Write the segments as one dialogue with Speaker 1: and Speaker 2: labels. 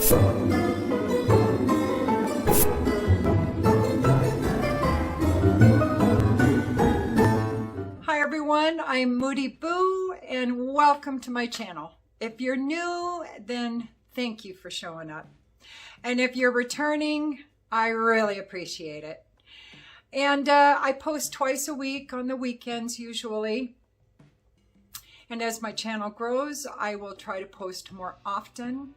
Speaker 1: Hi everyone, I'm Moody Boo and welcome to my channel. If you're new, then thank you for showing up. And if you're returning, I really appreciate it. And I post twice a week on the weekends usually. And as my channel grows, I will try to post more often.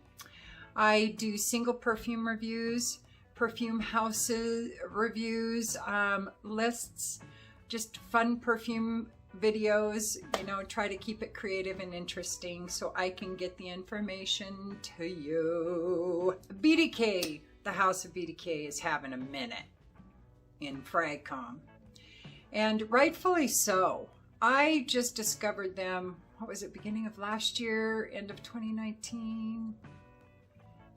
Speaker 1: I do single perfume reviews, perfume houses reviews, lists, just fun perfume videos, you know, try to keep it creative and interesting so I can get the information to you. BDK, the House of BDK is having a minute in Fragcom, and rightfully so. I just discovered them, what was it, beginning of last year, end of 2019?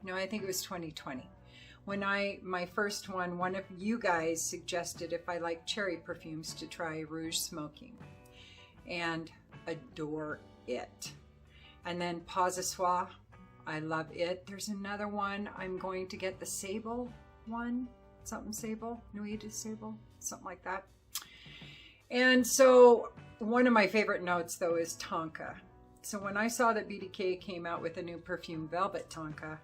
Speaker 1: No, I think it was 2020. When my first one of you guys suggested if I like cherry perfumes to try Rouge Smoking, and adore it. And then Pas à Soie, I love it. There's another one, I'm going to get the Sable one, something Sable, Nuit de Sable, something like that. And so one of my favorite notes though is Tonka. So when I saw that BDK came out with a new perfume, Velvet Tonka,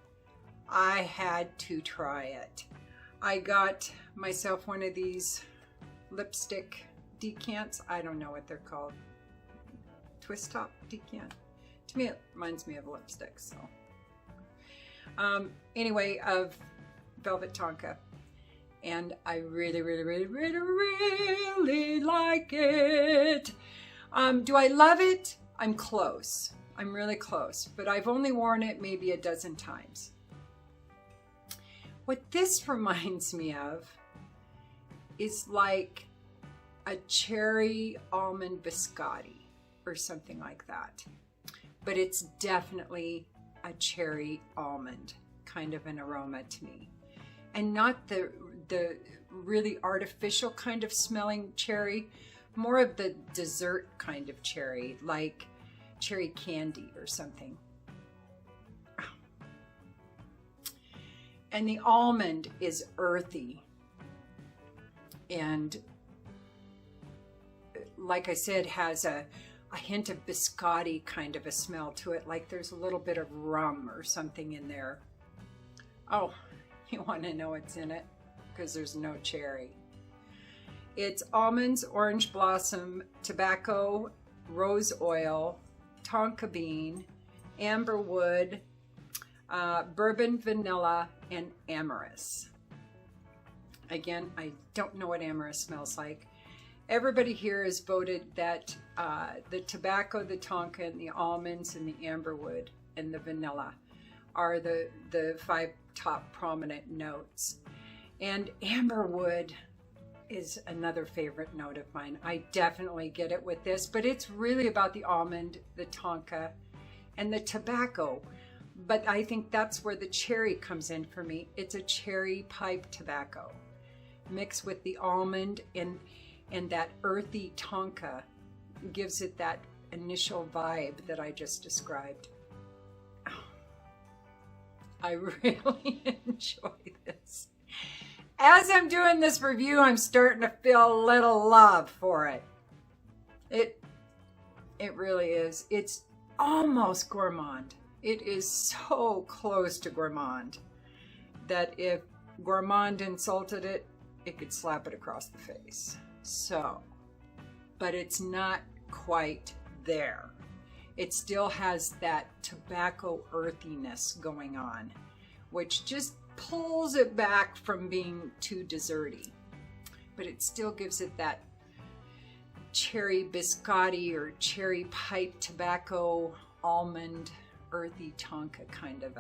Speaker 1: I had to try it. I got myself one of these lipstick decants. I don't know what they're called. Twist top decant. To me, it reminds me of lipstick. So anyway, of Velvet Tonka. And I really like it. Do I love it? I'm close. I'm really close, but I've only worn it maybe a dozen times. What this reminds me of is like a cherry almond biscotti or something like that. But it's definitely a cherry almond kind of an aroma to me. And not the really artificial kind of smelling cherry, more of the dessert kind of cherry, like cherry candy or something. And the almond is earthy. And like I said, has a hint of biscotti kind of a smell to it, like there's a little bit of rum or something in there. Oh, you want to know what's in it? Because there's no cherry. It's almonds, orange blossom, tobacco, rose oil, tonka bean, amber wood, bourbon vanilla, and amorous. Again, I don't know what amorous smells like. Everybody here has voted that the tobacco, the tonka, and the almonds, and the amberwood, and the vanilla are the 5 top prominent notes. And amberwood is another favorite note of mine. I definitely get it with this, but it's really about the almond, the tonka, and the tobacco. But I think that's where the cherry comes in for me. It's a cherry pipe tobacco mixed with the almond, and that earthy tonka gives it that initial vibe that I just described. I really enjoy this. As I'm doing this review, I'm starting to feel a little love for it. It really is. It's almost gourmand. It is so close to gourmand that if gourmand insulted it, it could slap it across the face. So, but it's not quite there. It still has that tobacco earthiness going on, which just pulls it back from being too desserty. But it still gives it that cherry biscotti or cherry pipe tobacco, almond, earthy tonka kind of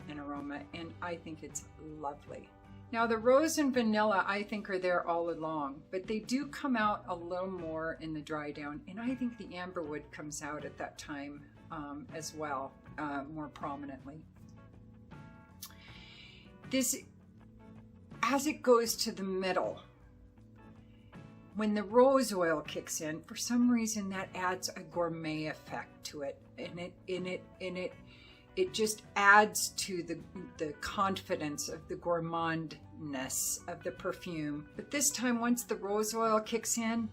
Speaker 1: an aroma, and I think it's lovely. Now the rose and vanilla I think are there all along, but they do come out a little more in the dry down, and I think the amberwood comes out at that time as well, more prominently. This, as it goes to the middle, when the rose oil kicks in, for some reason that adds a gourmet effect to it, and it just adds to the confidence of the gourmandness of the perfume. But this time, once the rose oil kicks in,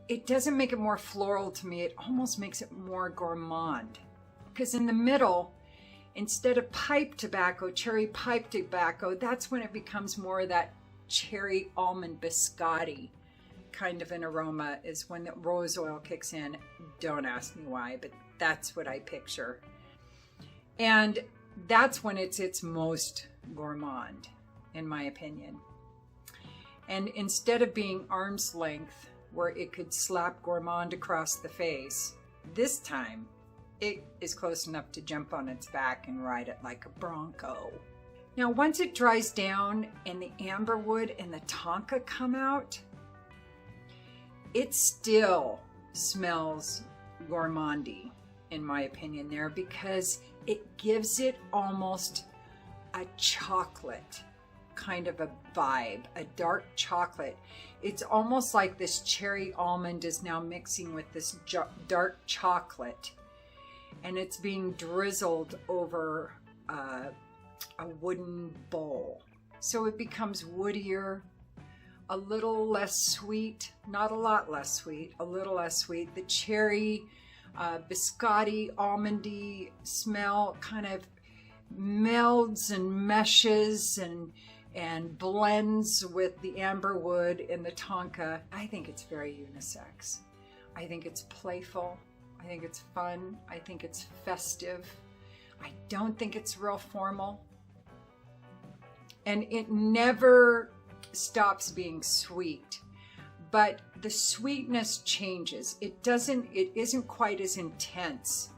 Speaker 1: it doesn't make it more floral to me. It almost makes it more gourmand. Because in the middle, instead of pipe tobacco, cherry pipe tobacco, that's when it becomes more of that cherry almond biscotti kind of an aroma, is when the rose oil kicks in. Don't ask me why, but that's what I picture. And that's when it's its most gourmand, in my opinion. And instead of being arm's length, where it could slap gourmand across the face, this time it is close enough to jump on its back and ride it like a bronco. Now, once it dries down and the amberwood and the tonka come out, it still smells gourmandy, in my opinion, there, because it gives it almost a chocolate kind of a vibe, a dark chocolate. It's almost like this cherry almond is now mixing with this dark chocolate, and it's being drizzled over a wooden bowl. So it becomes woodier, a little less sweet, not a lot less sweet, a little less sweet. The cherry, biscotti, almondy smell kind of melds and meshes and blends with the amberwood and the tonka. I think it's very unisex. I think it's playful. I think it's fun. I think it's festive. I don't think it's real formal. And it never stops being sweet, but the sweetness changes. It isn't quite as intense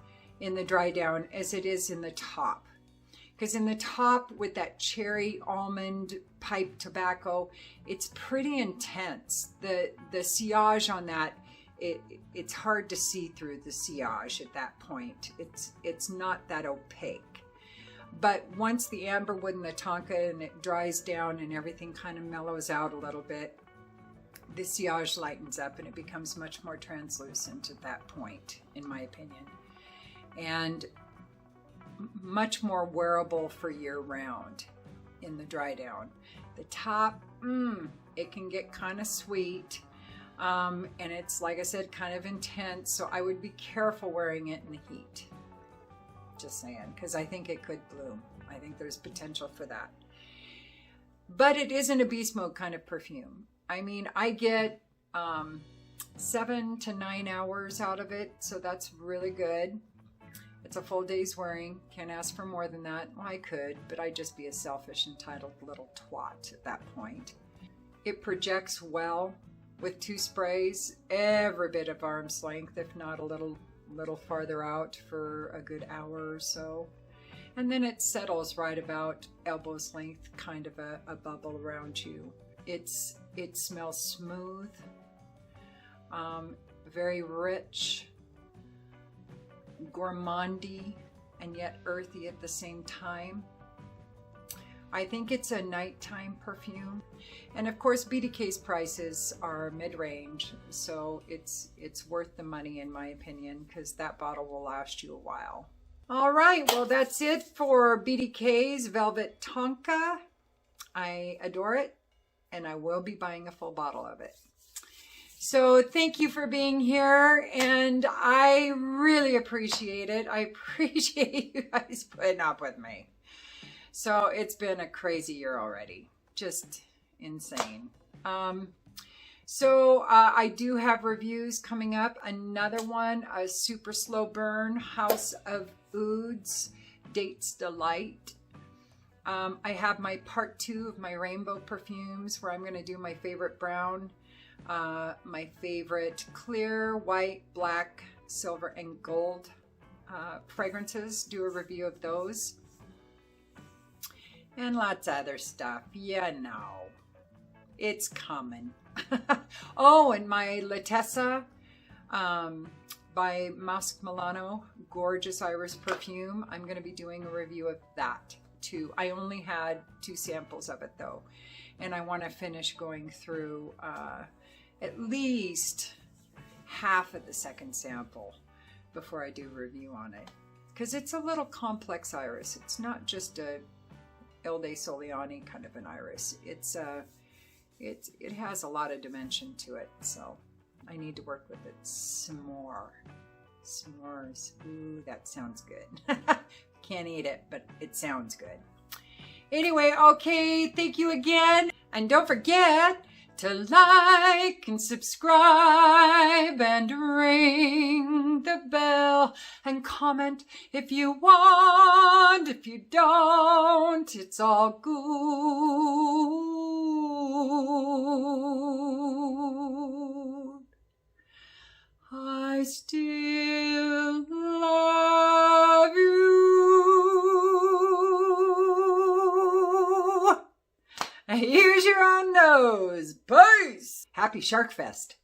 Speaker 1: in the dry down as it is in the top. Because in the top, with that cherry almond pipe tobacco, it's pretty intense. The sillage on that, it's hard to see through the sillage at that point. It's not that opaque. But once the amberwood and the tonka and it dries down and everything kind of mellows out a little bit, the sillage lightens up and it becomes much more translucent at that point, in my opinion. And much more wearable for year round in the dry down. The top, it can get kind of sweet. And it's, like I said, kind of intense. So I would be careful wearing it in the heat. Just saying, because I think it could bloom. I think there's potential for that. But it isn't a beast mode kind of perfume. I mean, I get 7 to 9 hours out of it, so that's really good. It's a full day's wearing. Can't ask for more than that. Well, I could, but I'd just be a selfish, entitled little twat at that point. It projects well with 2 sprays, every bit of arm's length, if not a little farther out for a good hour or so. And then it settles right about elbow's length, kind of a bubble around you. It smells smooth, very rich, gourmandy, and yet earthy at the same time. I think it's a nighttime perfume. And of course, BDK's prices are mid-range, so it's worth the money, in my opinion, because that bottle will last you a while. All right, well, that's it for BDK's Velvet Tonka. I adore it, and I will be buying a full bottle of it. So thank you for being here, and I really appreciate it. I appreciate you guys putting up with me. So it's been a crazy year already, just insane. I do have reviews coming up. Another one, a super slow burn, House of Ouds, Dates Delight. I have my part 2 of my rainbow perfumes, where I'm going to do my favorite brown, my favorite clear, white, black, silver, and gold fragrances. Do a review of those. And lots of other stuff. Yeah, no. It's coming. Oh, and my Latessa by Masque Milano, gorgeous iris perfume. I'm going to be doing a review of that too. I only had 2 samples of it though. And I want to finish going through at least half of the second sample before I do a review on it. because it's a little complex iris. It's not just a Il de Soliani kind of an iris. It has a lot of dimension to it, so I need to work with it some more. S'mores. Ooh, that sounds good. Can't eat it, but it sounds good. Anyway, okay, thank you again. And don't forget to like and subscribe and ring the bell and comment if you want. If you don't, it's all good. I still love you. Use your own nose. Peace. Happy Shark Fest.